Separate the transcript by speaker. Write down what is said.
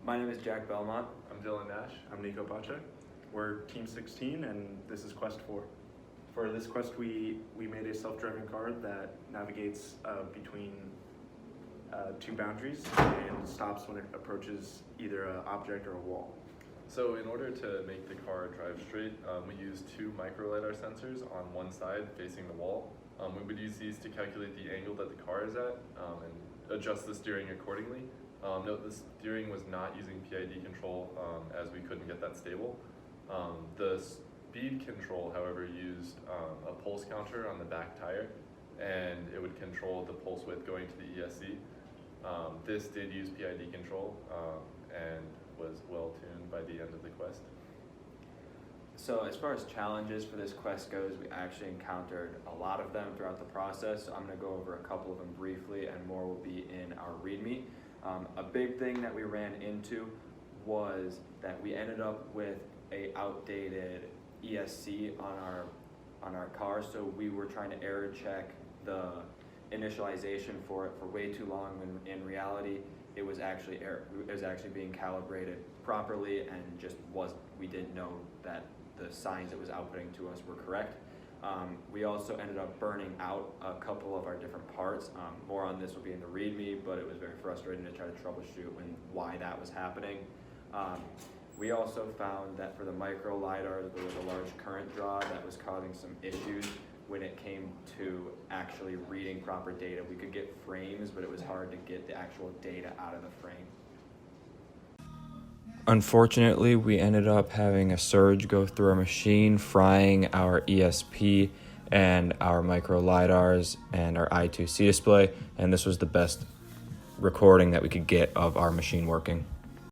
Speaker 1: My name is Jack Belmont.
Speaker 2: I'm Dylan Nash.
Speaker 3: I'm Nico Pache. We're Team 16 and this is Quest 4. For this quest we made a self-driving car that navigates between two boundaries and stops when it approaches either an object or a wall.
Speaker 2: So in order to make the car drive straight, we use two micro LiDAR sensors on one side facing the wall. We would use these to calculate the angle that the car is at and adjust the steering accordingly. Note the steering was not using PID control as we couldn't get that stable. The speed control, however, used a pulse counter on the back tire, and it would control the pulse width going to the ESC. This did use PID control and was well tuned by the end of the quest.
Speaker 1: So as far as challenges for this quest goes, we actually encountered a lot of them throughout the process. So I'm going to go over a couple of them briefly, and more will be in our README. A big thing that we ran into was that we ended up with a outdated ESC on our car, so we were trying to error check the initialization for it for way too long when in reality it was actually being calibrated properly, and we didn't know that the signs it was outputting to us were correct. We also ended up burning out a couple of our different parts. More on this will be in the README, but it was very frustrating to try to troubleshoot why that was happening. We also found that for the micro LiDAR, there was a large current draw that was causing some issues when it came to actually reading proper data. We could get frames, but it was hard to get the actual data out of the frame. Unfortunately, we ended up having a surge go through our machine, frying our ESP and our micro LiDARs and our I2C display, and this was the best recording that we could get of our machine working.